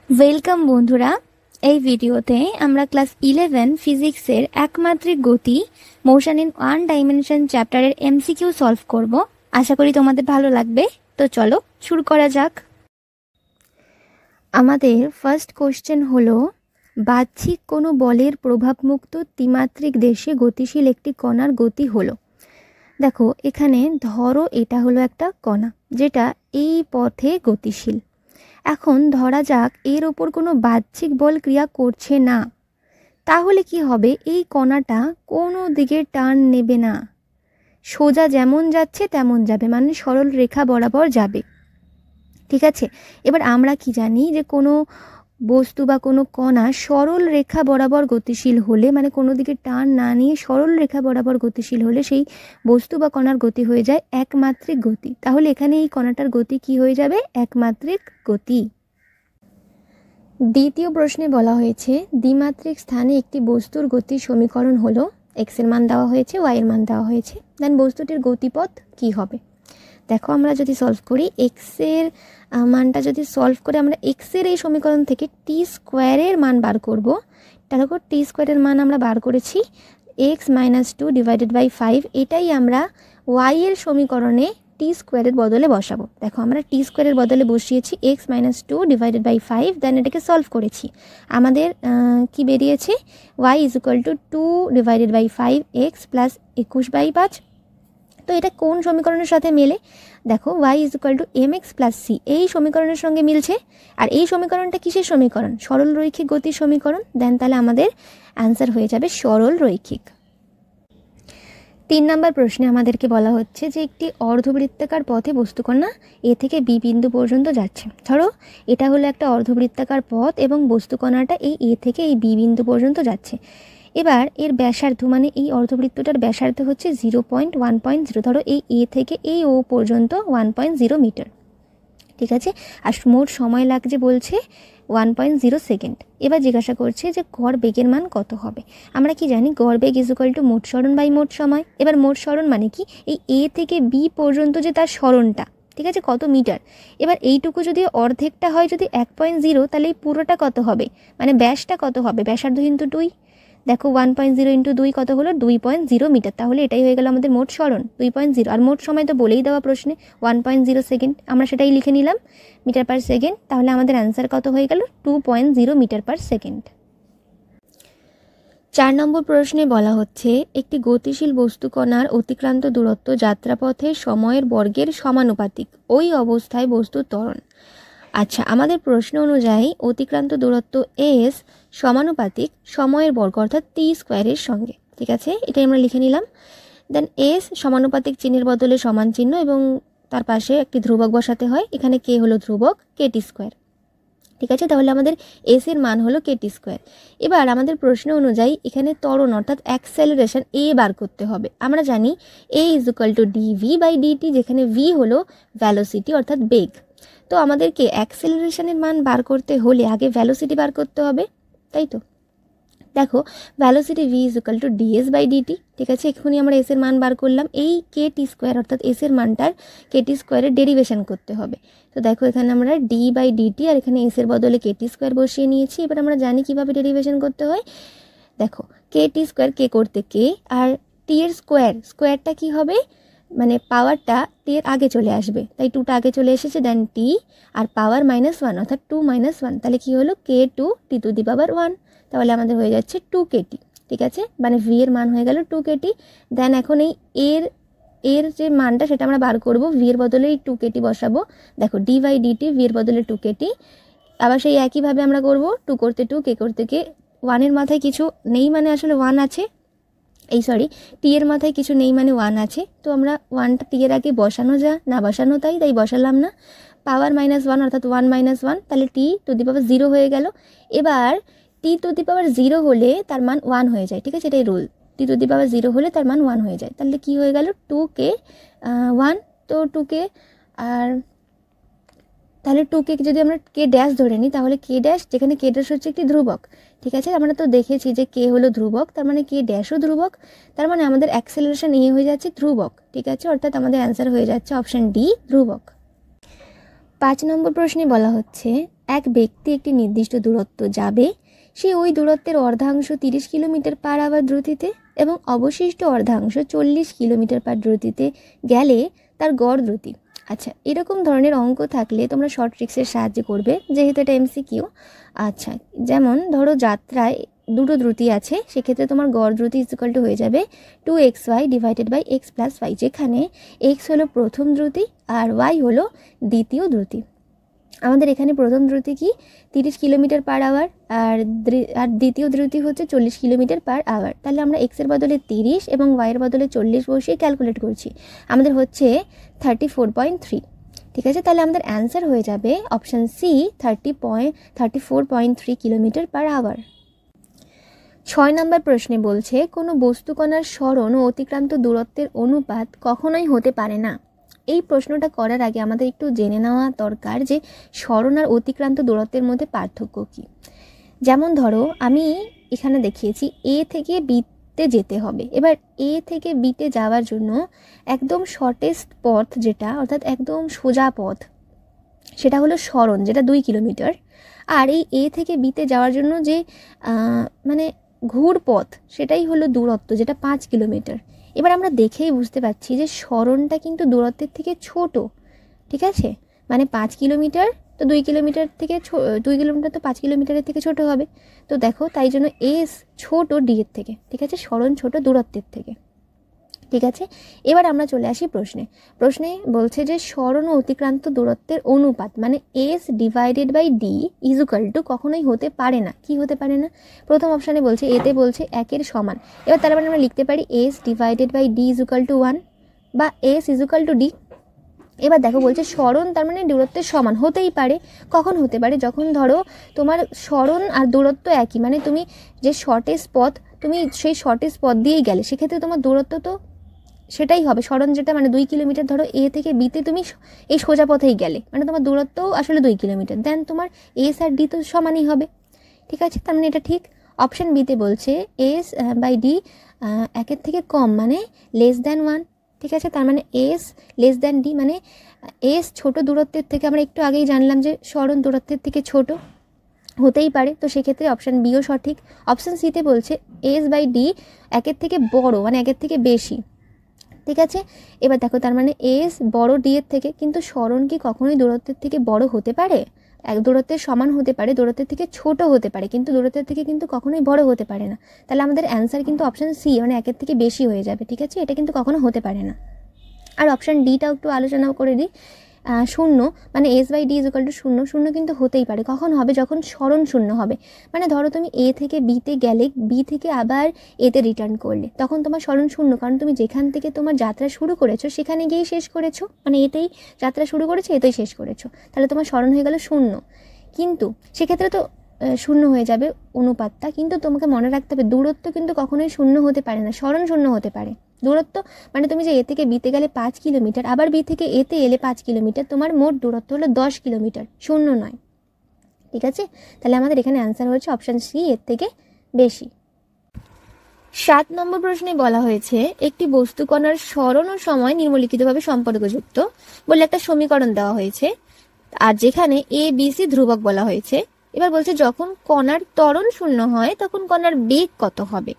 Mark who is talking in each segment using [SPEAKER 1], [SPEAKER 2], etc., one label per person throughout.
[SPEAKER 1] Welcome বন্ধুরা। এই ভিডিওতে আমরা ক্লাস 11 ফিজিক্সের একমাত্রিক গতি মোশন ইন ওয়ান ডাইমেনশন চ্যাপ্টারের এমসিকিউ সলভ করব। আশা করি তোমাদের ভালো লাগবে। তো চলো শুরু করা যাক। আমাদের ফার্স্ট কোশ্চেন হলো, বাহ্যিক কোনো বলের প্রভাবমুক্ত ত্রিমাত্রিক দেশে গতিশীল একটি কণার গতি হলো। দেখো এখানে ধরো এটা হলো একটা কণা যেটা এই পথে গতিশীল। এখন ধরা যাক এর ওপর কোনো বাহ্যিক বল ক্রিয়া করছে না, তাহলে কি হবে? এই কণাটা কোনো দিকে টার্ন নেবে না, সোজা যেমন যাচ্ছে তেমন যাবে, মানে সরল রেখা বরাবর যাবে। ঠিক আছে, এবার আমরা কি জানি যে কোনো বস্তু বা কোনো কণা সরল রেখা বরাবর গতিশীল হলে, মানে কোনো দিকে টার্ন না নিয়ে সরল রেখা বরাবর গতিশীল হলে সেই বস্তু বা কণার গতি হয়ে যায় একমাত্রিক গতি। তাহলে এখানে এই কণাটার গতি কি হয়ে যাবে? একমাত্রিক গতি। দ্বিতীয় প্রশ্নে বলা হয়েছে, দ্বিমাত্রিক স্থানে একটি বস্তুর গতির সমীকরণ হলো, এক্স এর মান দেওয়া হয়েছে, ওয়াই এর মান দেওয়া হয়েছে, দেন বস্তুটির গতিপথ কি হবে। দেখো আমরা যদি সলভ করি, এক্সের মানটা যদি সলভ করে আমরা এক্সের এই সমীকরণ থেকে টি স্কোয়ারের মান বার করব। দেখো টি স্কোয়ারের মান আমরা বার করেছি এক্স মাইনাস 2 ডিভাইডেড বাই 5, এটাই আমরা ওয়াই এর সমীকরণে টি স্কোয়ারের বদলে বসাবো। দেখো আমরা টি স্কোয়ারের বদলে বসিয়েছি x minus 2 divided by 5, then এটাকে সলভ করেছি। আমাদের কি বেরিয়েছে? Y is equal to 2 divided by 5 x plus 21/5। তো এটা কোন সমীকরণের সাথে মেলে? দেখো y is equal to m x plus c, এই সমীকরণের সঙ্গে মিলছে। আর এই সমীকরণটা কিসের সমীকরণ? সরল রৈখিক গতির সমীকরণ। দেন তাহলে আমাদের অ্যান্সার হয়ে যাবে সরল রৈখিক। 3 নম্বর প্রশ্নে আমাদেরকে বলা হচ্ছে যে একটি অর্ধবৃত্তাকার পথে বস্তুকণা এ থেকে বি বিন্দু পর্যন্ত যাচ্ছে। ধরো এটা হলো একটা অর্ধবৃত্তাকার পথ এবং বস্তুকণাটা এই এ থেকে এই বি বিন্দু পর্যন্ত যাচ্ছে। এবার এর ব্যাসার্ধ, মানে এই অর্ধবৃত্তটার ব্যাসার্ধ হচ্ছে 0.1.0। ধরো এই এ থেকে এই ও পর্যন্ত 1.0 মিটার। ঠিক আছে, আর মোট সময় লাগছে বলছে 1.0 সেকেন্ড। এবার জিজ্ঞাসা করছে যে গড় বেগের মান কত হবে। আমরা কি জানি গড় বেগ ইজ ইকুয়াল টু মোট সরণ বাই মোট সময়। এবার মোট সরণ মানে কি? এই এ থেকে বি পর্যন্ত যে তার সরণটা, ঠিক আছে, কত মিটার। এবার এইটুকু যদি অর্ধেকটা হয়, যদি 1.0, তাহলে এই পুরোটা কত হবে, মানে ব্যাসটা কত হবে? ব্যাসার্ধ ইন্টু 2। দেখো 1.0 ইন্টু 2 কত হলো? 2.0 মিটার। তাহলে এটাই হয়ে গেল আমাদের মোট সরণ 2.0। আর মোট সময় তো বলেই দেওয়া প্রশ্নে 1.0 সেকেন্ড, আমরা সেটাই লিখে নিলাম মিটার পার সেকেন্ড। তাহলে আমাদের অ্যান্সার কত হয়ে গেল? 2.0 মিটার পার সেকেন্ড। 4 নম্বর প্রশ্নে বলা হচ্ছে, একটি গতিশীল বস্তুকণার অতিক্রান্ত দূরত্ব যাত্রাপথের সময়ের বর্গের সমানুপাতিক, ওই অবস্থায় বস্তুর ত্বরণ। আচ্ছা, আমাদের প্রশ্ন অনুযায়ী অতিক্রান্ত দূরত্ব এস সমানুপাতিক সময়ের বর্গ অর্থাৎ টি স্কোয়ারের সঙ্গে। ঠিক আছে, এটাই আমরা লিখে নিলাম। দেন এস সমানুপাতিক চিহ্নের বদলে সমান চিহ্ন এবং তার পাশে একটি ধ্রুবক বসাতে হয়। এখানে কে হলো ধ্রুবক, কে টি স্কোয়ার। ঠিক আছে, তাহলে আমাদের এস এর মান হলো কে টি স্কোয়ার। এবার আমাদের প্রশ্ন অনুযায়ী এখানে ত্বরণ অর্থাৎ অ্যাক্সেলারেশন এ বার করতে হবে। আমরা জানি a is equal to DV by dt, যেখানে ভি হলো ভ্যালোসিটি অর্থাৎ বেগ। তো আমাদেরকে অ্যাক্সেলারেশনের মান বার করতে হলে আগে ভ্যালোসিটি বার করতে হবে, তাই তো। দেখো velocity v is equal to d s by d t. ঠিক আছে, এক্ষুনি আমরা এস এর মান বার করলাম। এই কে টি স্কোয়ার অর্থাৎ এস এর মানটার কে টি স্কোয়ারের ডেরিভেশন করতে হবে। তো দেখো এখানে আমরা ডি বাই ডিটি আর এখানে এস এর বদলে কে টি স্কোয়ার বসিয়ে নিয়েছি। এবার আমরা জানি কিভাবে ডেরিভেশন করতে হয়। দেখো কে টি স্কোয়ার, কে করতে কে, আর টি এর স্কোয়ার, স্কোয়ারটা কি হবে, মানে পাওয়ারটা টি এর আগে চলে আসবে, তাই 2টা আগে চলে এসেছে, দেন টি আর পাওয়ার -1 অর্থাৎ 2 - 1, তাহলে কি হলো কে টু টি টু দি পাওয়ার 1। তাহলে আমাদের হয়ে যাচ্ছে 2 কেটি। ঠিক আছে, মানে ভি এর মান হয়ে গেল 2 কেটি। দেন এখন এই এর যে মানটা সেটা আমরা বার করব, ভি এর বদলে এই 2 কেটি বসাবো। দেখো ডি বাই ডিটি, ভি এর বদলে 2 কেটি। আবার সেই একইভাবে আমরা করব, 2 করতে 2, কে করতে কে। 1 এর মাথায় কিছু নেই, মানে আসলে 1 আছে, টি এর মাথায় কিছু নেই, মানে 1 আছে। তো আমরা 1টা টি এর আগে বসানো যা না বসানো তাই বসালাম না। পাওয়ার -1 অর্থাৎ 1 - 1, তাহলে টি টু দি পাওয়ার 0 হয়ে গেল। এবার টি টু দি পাওয়ার 0 হলে তার মান 1 হয়ে যায়। ঠিক আছে, এটাই রুল, টি টু দি পাওয়ার 0 হলে তার মান 1 হয়ে যায়। তাহলে কি হয়ে গেল 2k 1, তো 2k, আর তাহলে 2k যদি আমরা কে ড্যাশ ধরে নিই, তাহলে কে ড্যাশ, যেখানে কে ড্যাশ হচ্ছে একটি ধ্রুবক। ঠিক আছে, আমরা তো দেখেছি যে কে হলো ধ্রুবক, তার মানে কে ড্যাশও ধ্রুবক, তার মানে আমাদের অ্যাক্সেলারেশন এ হয়ে যাচ্ছে ধ্রুবক। ঠিক আছে, অর্থাৎ আমাদের অ্যান্সার হয়ে যাচ্ছে অপশন ডি, ধ্রুবক। 5 নম্বর প্রশ্নে বলা হচ্ছে এক ব্যক্তি একটি নির্দিষ্ট দূরত্ব যাবে, সে ওই দূরত্বের অর্ধাংশ 30 কিলোমিটার পার আওয়ার দ্রুতিতে এবং অবশিষ্ট অর্ধাংশ 40 কিলোমিটার পার দ্রুতিতে গেলে তার গড় দ্রুতি। আচ্ছা, এরকম ধরনের অঙ্ক থাকলে তোমরা শর্ট ট্রিক্সের সাহায্যে করবে, যেহেতু এটা এমসিকিউ। আচ্ছা, যেমন ধরো যাত্রায় দুটো দ্রুতি আছে, সেক্ষেত্রে তোমার গড় দ্রুতি ইকুয়াল টু হয়ে যাবে 2xy divided by x plus y, যেখানে x হলো প্রথম দ্রুতি আর y হলো দ্বিতীয় দ্রুতি। আমাদের এখানে প্রথম দ্রুতি কি 30 কিলোমিটার পার আওয়ার আর দ্বিতীয় দ্রুতি হচ্ছে 40 কিলোমিটার পার আওয়ার। তাহলে আমরা x এর বদলে 30 এবং y এর বদলে 40 বসিয়ে ক্যালকুলেট করছি, আমাদের হচ্ছে 34.3। ঠিক আছে, তাহলে আমাদের অ্যান্সার হয়ে যাবে option c 34.3 kilometre per hour. 6 নম্বর প্রশ্নে বলছে কোনো বস্তুকণার সরণ ও অতিক্রান্ত দূরত্বের অনুপাত কখনোই হতে পারে না। এই প্রশ্নটা করার আগে আমাদের একটু জেনে নেওয়া দরকার যে সরণ আর অতিক্রান্ত দূরত্বের মধ্যে পার্থক্য কী। যেমন ধরো আমি এখানে দেখিয়েছি এ থেকে বিতে যেতে হবে, এবার এ থেকে বিতে যাওয়ার জন্য একদম শর্টেস্ট পথ যেটা, অর্থাৎ একদম সোজা পথ, সেটা হলো সরণ, যেটা 2 কিলোমিটার। আর এই এ থেকে বিতে যাওয়ার জন্য যে মানে ঘুর পথ, সেটাই হলো দূরত্ব, যেটা 5 কিলোমিটার। এবার আমরা দেখেই বুঝতে পারছি যে সরণটা কিন্তু দূরত্বের থেকে ছোট। ঠিক আছে, মানে 5 কিলোমিটার তো 2 কিলোমিটার থেকে 2 কিলোমিটার তো 5 কিলোমিটারের থেকে ছোট হবে। তো দেখো, তাই জন্য এস ছোট ডি এর থেকে। ঠিক আছে, সরণ ছোট দূরত্বের থেকে। ঠিক আছে, এবার আমরা চলে আসি প্রশ্নে বলছে যে সরণ ও অতিক্রান্ত দূরত্বের অনুপাত মানে s divided by d is equal to কখনোই হতে পারে না। কি হতে পারে না? প্রথম অপশানে বলছে এতে বলছে 1-এর সমান। এবার তার মানে আমরা লিখতে পারি s divided by d is equal to 1 বা s is equal to d. এবার দেখো বলছে সরণ তার মানে দূরত্বের সমান হতেই পারে। কখন হতে পারে? যখন ধরো তোমার সরণ আর দূরত্ব একই, মানে তুমি যে শর্টেস্ট পথ, তুমি সেই শর্টেস্ট পথ দিয়েই গেলে, সেক্ষেত্রে তোমার দূরত্ব তো সেটাই হবে। সরণ যেটা মানে 2 কিলোমিটার, ধরো এ থেকে বিতে তুমি এই সোজা পথেই গেলে, মানে তোমার দূরত্বও আসলে 2 কিলোমিটার, দেন তোমার এস আর ডি তো সমানই হবে। ঠিক আছে, তার মানে এটা ঠিক। অপশান বিতে বলছে এস বাই ডি 1-এর থেকে কম, মানে লেস দ্যান 1। ঠিক আছে, তার মানে এস লেস দ্যান ডি, মানে এস ছোট দূরত্বের থেকে, আমরা একটু আগেই জানলাম যে সরণ দূরত্বের থেকে ছোট হতেই পারে, তো সেক্ষেত্রে অপশান বিও সঠিক। অপশান সিতে বলছে এস বাই ডি 1-এর থেকে বড়, মানে 1-এর থেকে বেশি। ঠিক আছে, এবার দেখো তার মানে এস বড় ডি এর থেকে, কিন্তু সরণ কি কখনোই দূরত্বের থেকে বড় হতে পারে? দূরত্বের সমান হতে পারে, দূরত্বের থেকে ছোট হতে পারে, কিন্তু দূরত্বের থেকে কিন্তু কখনোই বড় হতে পারে না। তাহলে আমাদের অ্যান্সার কিন্তু অপশান সি, মানে 1-এর থেকে বেশি হয়ে যাবে। ঠিক আছে, এটা কিন্তু কখনো হতে পারে না। আর অপশান ডিটাও একটু আলোচনা করে দিই। 0 মানে s by d is equal to 0, 0 কিন্তু হতেই পারে। কখন হবে? যখন সরণ 0 হবে। মানে ধরো তুমি এ থেকে বিতে গেলে, বি থেকে আবার এতে রিটার্ন করলে, তখন তোমার সরণ 0, কারণ তুমি যেখান থেকে তোমার যাত্রা শুরু করেছো সেখানে গিয়েই শেষ করেছো, মানে এতেই যাত্রা শুরু করেছো, এতেই শেষ করেছো, তাহলে তোমার সরণ হয়ে গেল 0। কিন্তু সেক্ষেত্রে তো 0 হয়ে যাবে অনুপাতটা, কিন্তু তোমাকে মনে রাখতে হবে দূরত্ব কিন্তু কখনোই 0 হতে পারে না, সরণ 0 হতে পারে। দূরত্ব মানে তুমি যে এ থেকে বিতে গেলে 5 কিলোমিটার, আবার বি থেকে এতে এলে 5 কিলোমিটার, তোমার মোট দূরত্ব হলো 10 কিলোমিটার, 0 নয়। ঠিক আছে, তাহলে আমাদের এখানে অ্যান্সার হচ্ছে অপশান সি, এর থেকে বেশি। 7 নম্বর প্রশ্নে বলা হয়েছে একটি বস্তুকণার সরণ ও সময় নিম্নলিখিতভাবে সম্পর্কযুক্ত বলে একটা সমীকরণ দেওয়া হয়েছে, আর যেখানে এ বি সি ধ্রুবক বলা হয়েছে। এবার বলছে যখন কণার ত্বরণ 0 হয় তখন কণার বেগ কত হবে।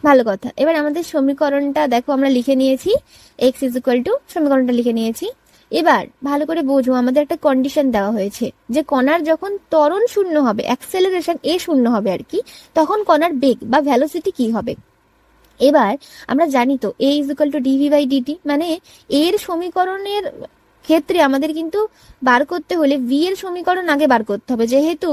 [SPEAKER 1] ভালো কথা, এবার আমাদের সমীকরণটা দেখো আমরা লিখে নিয়েছি, এক্স ইজ ইকুয়াল টু, সমীকরণটা লিখে নিয়েছি। এবার ভালো করে বোঝো, আমাদের একটা কন্ডিশন দেওয়া হয়েছে যে কণার যখন ত্বরণ 0 হবে, অ্যাক্সেলারেশন এ 0 হবে আর কি, তখন কণার বেগ বা ভ্যালোসিটি কি হবে। এবার আমরা জানি তো a is equal to DV by dt, মানে এর সমীকরণের ক্ষেত্রে আমাদের কিন্তু বার করতে হলে ভি এর সমীকরণ আগে বার করতে হবে, যেহেতু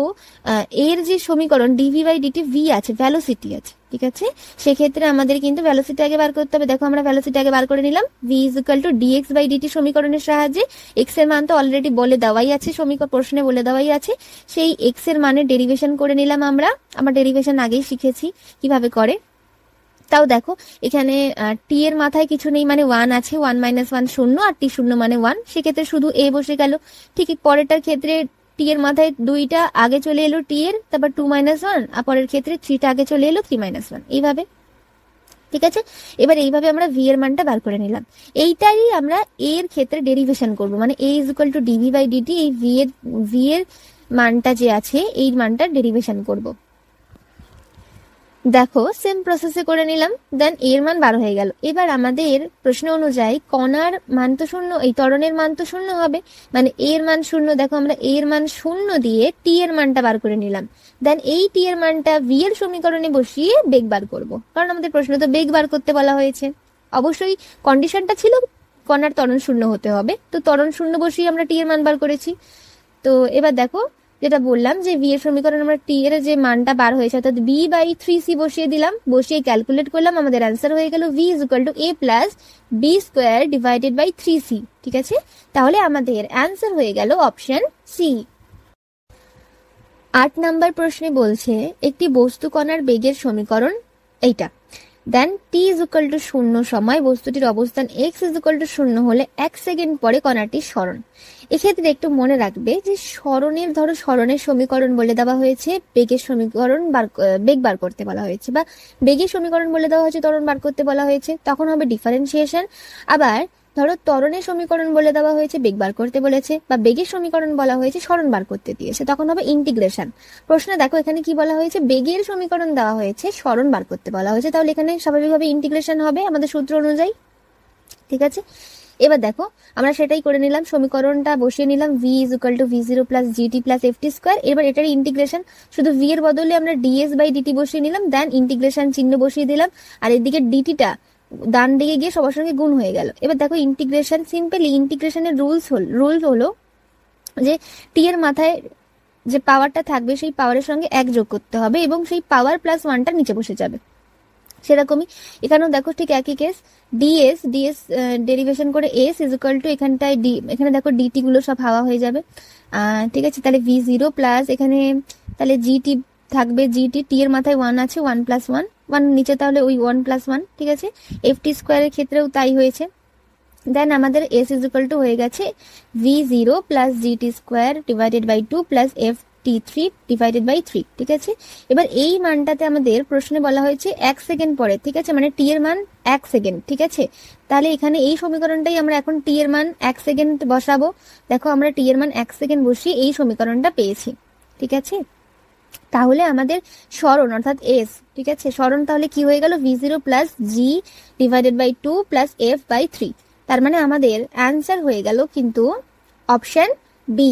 [SPEAKER 1] এর যে সমীকরণ ডিভি বাই ডিটি ভি আছে, ভ্যালোসিটি আছে। ঠিক আছে, সেক্ষেত্রে আমাদের কিন্তু ভ্যালোসিটি আগে বার করতে হবে। দেখো আমরা ভ্যালোসিটি আগে বার করে নিলাম, v is equal to d x by d t সমীকরণের সাহায্যে। এক্স এর মান তো অলরেডি বলে দেওয়াই আছে, সমীকরণ প্রশ্নে বলে দেওয়াই আছে, সেই এক্স এর মানের ডেরিভেশন করে নিলাম আমরা ডেরিভেশন আগেই শিখেছি কিভাবে করে। তাও দেখো এখানে টি এর মাথায় কিছু নেই, মানে 1 আছে, 1 - 1 0, আর টি 0 মানে 1, সেক্ষেত্রে শুধু এ বসে গেল। ঠিক পরেরটার ক্ষেত্রে টি এর মাথায় 2টা আগে চলে এলো টি এর, তারপর 2 - 1, আর পরের ক্ষেত্রে 3টা আগে চলে এলো 3 - 1, এইভাবে। ঠিক আছে। এবার এইভাবে আমরা ভি এর মানটা বার করে নিলাম। এইটাই আমরা এ এর ক্ষেত্রে ডেরিভেশন করব, মানে a is equal to DV by dt, এই ভি এর মানটা যে আছে এই মানটার ডেরিভেশন করব। দেখো সেম প্রসেসে করে নিলাম, দেন এর মান 12 হয়ে গেল। এবার আমাদের প্রশ্ন অনুযায়ী কণার মান তো শূন্য, এই ত্বরণের মান তো শূন্য হবে, মানে এর মান শূন্য। দেখো আমরা এর মান শূন্য দিয়ে টি এর মানটা বার করে নিলাম, দেন এই টি এর মানটা ভি এর সমীকরণে বসিয়ে বেগ বার করব, কারণ আমাদের প্রশ্ন তো বেগ বার করতে বলা হয়েছে। অবশ্যই কন্ডিশনটা ছিল কণার ত্বরণ শূন্য হতে হবে, তো ত্বরণ শূন্য বসিয়ে আমরা টি এর মান বার করেছি। তো এবার দেখো যেটা বললাম যে ভি এর সমীকরণ আমরা টি এর যে মানটা বার হয়েছে অর্থাৎ বি বাই 3c বসিয়ে দিলাম, বসিয়ে ক্যালকুলেট করলাম, আমাদের অ্যান্সার হয়ে গেল v is equal to a plus b square divided by 3c। ঠিক আছে, তাহলে আমাদের অ্যান্সার হয়ে গেল অপশন সি। 8 নাম্বার প্রশ্নে বলছে একটি বস্তু কণার বেগের সমীকরণ এইটা, দেন টি ইজ ইকুয়াল টু 0 সময় বস্তুটির অবস্থান এক্স ইজ ইকুয়াল টু 0 হলে 1 সেকেন্ড পরে কণাটির সরণ। এক্ষেত্রে একটু মনে রাখবে যে সরণের, ধরো সরণের সমীকরণ বলে দেওয়া হয়েছে, বেগের সমীকরণ বেগ বার করতে বলা হয়েছে, বা বেগের সমীকরণ বলে দেওয়া হয়েছে, ত্বরণ বার করতে বলা হয়েছে, তখন হবে ডিফারেন্সিয়েশন। আবার ধরো ত্বরণের সমীকরণ বলে দেওয়া হয়েছে, বেগ বার করতে বলেছে, বা বেগের সমীকরণ বলা হয়েছে, সরণ বার করতে দিয়েছে, তখন হবে ইন্টিগ্রেশন। প্রশ্নে দেখো এখানে কি বলা হয়েছে, বেগের সমীকরণ দেওয়া হয়েছে, সরণ বার করতে বলা হয়েছে, তাহলে এখানে স্বাভাবিকভাবে ইন্টিগ্রেশন হবে আমাদের সূত্র অনুযায়ী। ঠিক আছে, এবার দেখো আমরা সেটাই করে নিলাম, সমীকরণটা বসিয়ে নিলাম, v is equal two v0 plus GT plus FT square. এবার এটার ইন্টিগ্রেশন, শুধু ভি এর বদলে আমরা ডিএস বাই ডিটি বসিয়ে নিলাম, দেন ইন্টিগ্রেশন চিহ্ন বসিয়ে দিলাম, আর এদিকে ডিটিটা ডান দিকে গিয়ে সবার সঙ্গে গুণ হয়ে গেল। এবার দেখো ইন্টিগ্রেশন, সিম্পলি ইন্টিগ্রেশনের রুলস হলো যে টি এর মাথায় যে পাওয়ারটা থাকবে সেই পাওয়ারের সঙ্গে 1 যোগ করতে হবে এবং সেই পাওয়ার প্লাস 1টা নিচে বসে যাবে। সেরকমই এখানেও দেখো ঠিক একই কেস, ডিএস ডেরিভেশন করে এস ইজ ইকুয়াল টু এখানটায় ডি, এখানে দেখো ডিটি গুলো সব হাওয়া হয়ে যাবে। ঠিক আছে, তাহলে v0 প্লাস এখানে তাহলে জিটি থাকবে, জিটি টি এর মাথায় 1 আছে, 1 প্লাস 1 নিচে, তাহলে ওই 1 প্লাস 1। ঠিক আছে, এফটি স্কোয়ারের ক্ষেত্রেও তাই হয়েছে। দেন আমাদের এস ইজ ইকুয়াল টু হয়ে গেছে v0 plus g t square divided by 2 plus f t3 divided by 3। ঠিক আছে, এবার এই মানটাতে আমাদের প্রশ্নে বলা হয়েছে 1 সেকেন্ড পরে। ঠিক আছে, মানে টি এর মান 1 সেকেন্ড। ঠিক আছে, তাহলে এখানে এই সমীকরণটাই আমরা এখন টি এর মান 1 সেকেন্ড বসাবো। দেখো আমরা টি এর মান 1 সেকেন্ড বসিয়ে এই সমীকরণটা পেয়েছি। ঠিক আছে, তাহলে আমাদের সরণ অর্থাৎ এস, ঠিক আছে, সরণ তাহলে কি হয়ে গেল, v0 plus g divided by 2 plus f by 3। তার মানে আমাদের অ্যান্সার হয়ে গেল কিন্তু অপশন বি।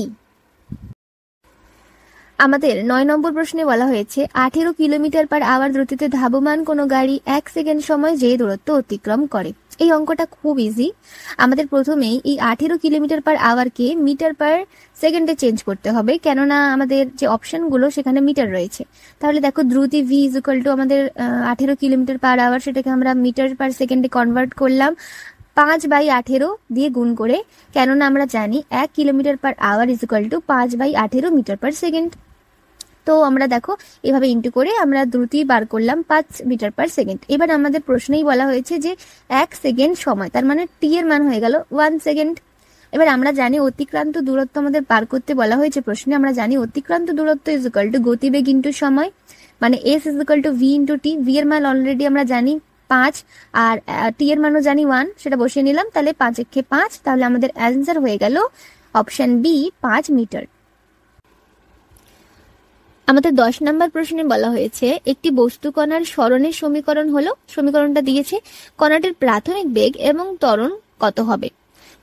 [SPEAKER 1] আমাদের 9 নম্বর প্রশ্নে বলা হয়েছে 18 কিলোমিটার পার আওয়ার দ্রুতিতে ধাবমান কোনো গাড়ি 1 সেকেন্ড সময় যে দূরত্ব অতিক্রম করে। এই অঙ্কটা খুব ইজি। আমাদের প্রথমেই এই 18 কিলোমিটার পার আওয়ারকে মিটার পার সেকেন্ডে চেঞ্জ করতে হবে, কেননা আমাদের যে অপশনগুলো সেখানে মিটার রয়েছে। তাহলে দেখো দ্রুতি ভি ইজ ইকুয়াল টু আমাদের 18 কিলোমিটার পার আওয়ার, সেটাকে আমরা মিটার পার সেকেন্ডে কনভার্ট করলাম 5/18 দিয়ে গুণ করে, কেননা আমরা জানি 1 kilometre per hour is equal to 5/18 metre per second. তো আমরা দেখো এভাবে ইন্টু করে আমরা দ্রুতি বার করলাম 5 মিটার পার সেকেন্ড। এবার আমাদের প্রশ্নেই বলা হয়েছে যে 1 সেকেন্ড সময়, তার মানে টি এর মান হয়ে গেল 1 সেকেন্ড। এবার আমরা জানি অতিক্রান্ত দূরত্ব আমাদের বার করতে বলা হয়েছে প্রশ্নে, আমরা জানি অতিক্রান্ত দূরত্ব ইজ ইকুয়াল টু গতিবেগ ইন্টু সময়, মানে S is equal two V into T. V এর মান অলরেডি আমরা জানি 5, আর টি এর মানও জানি 1, সেটা বসিয়ে নিলাম, তাহলে 5 একে 5, তাহলে আমাদের অ্যান্সার হয়ে গেল অপশন বি 5 মিটার। আমাদের 10 নম্বর প্রশ্নে বলা হয়েছে একটি বস্তু কণার সরণের সমীকরণ হলো, সমীকরণটা দিয়েছে কণাটির প্রাথমিক বেগ এবং ত্বরণ কত হবে।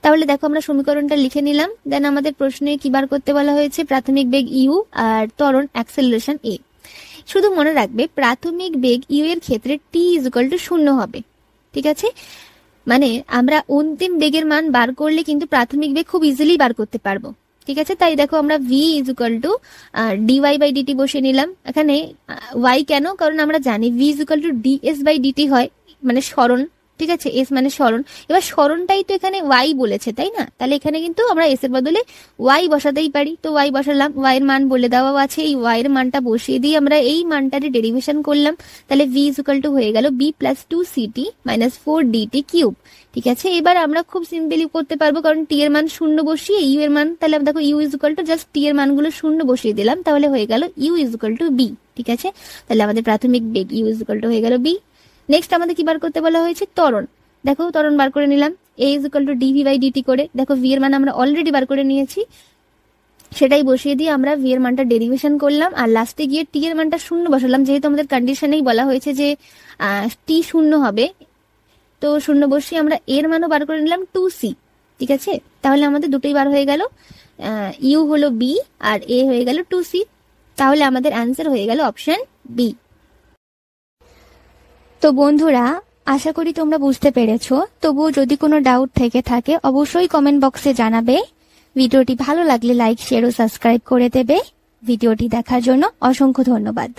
[SPEAKER 1] তাহলে দেখো আমরা সমীকরণটা লিখে নিলাম, দেন আমাদের প্রশ্নে কি বার করতে বলা হয়েছে, প্রাথমিক বেগ ইউ আর ত্বরণ অ্যাক্সেলারেশন এ। শুধু মনে রাখবে প্রাথমিক বেগ ইউ এর ক্ষেত্রে টি ইজ ইকুয়াল টু 0 হবে। ঠিক আছে, মানে আমরা অন্তিম বেগের মান বার করলে কিন্তু প্রাথমিক বেগ খুব ইজিলি বার করতে পারবো। ঠিক আছে, তাই দেখো আমরা v is equal to d y by d t বসিয়ে নিলাম। এখানে y কেন, কারণ আমরা জানি v is equal to d s by d t হয়, মানে সরণ। ঠিক আছে, এস মানে সরণ। এবার সরণটাই তো এখানে y বলেছে, তাই না, তাহলে এখানে কিন্তু আমরা এস এর বদলে y বসাতেই পারি। তো y বসালাম, y এর মান বলে দেওয়া আছে, এই y এর মানটা বসিয়ে দিয়ে আমরা এই মানটার ডেরিভেশন করলাম, তাহলে v ইজ ইকুয়াল টু হয়ে গেল b plus 2ct minus 4dt cube. ঠিক আছে, এবার আমরা খুব সিম্পলি করতে পারবো, কারণ টি এর মান 0 বসিয়ে ইউ এর মান, তাহলে দেখো u is equal to just t এর মানগুলো 0 বসিয়ে দিলাম, তাহলে হয়ে গেল u is equal to b. ঠিক আছে, তাহলে আমাদের প্রাথমিক বেগ ইউ ইজ ইকুয়াল টু হয়ে গেল বি। নেক্সট আমাদের কি বার করতে বলা হয়েছে? ত্বরণ। দেখো ত্বরণ বার করে নিলাম, a is equal to DV by d t করে। দেখো ভি এর মান আমরা অলরেডি বার করে নিয়েছি, সেটাই বসিয়ে দিয়ে আমরা ভি এর মানটা ডেরিভেশন করলাম, আর লাস্টে গিয়ে টি এর মানটা শূন্য বসালাম, যেহেতু আমাদের কন্ডিশনেই বলা হয়েছে যে টি শূন্য হবে, তো শূন্য বসিয়ে আমরা এর মানও বার করে নিলাম 2c। ঠিক আছে, তাহলে আমাদের দুটোই বার হয়ে গেল, ইউ হলো বি আর এ হয়ে গেল 2c। তাহলে আমাদের অ্যান্সার হয়ে গেল অপশন বি। তো বন্ধুরা, আশা করি তোমরা বুঝতে পেরেছো। তবুও যদি কোনো ডাউট থেকে থাকে অবশ্যই কমেন্ট বক্সে জানাবে। ভিডিওটি ভালো লাগলে লাইক, শেয়ার ও সাবস্ক্রাইব করে দেবে। ভিডিওটি দেখার জন্য অসংখ্য ধন্যবাদ।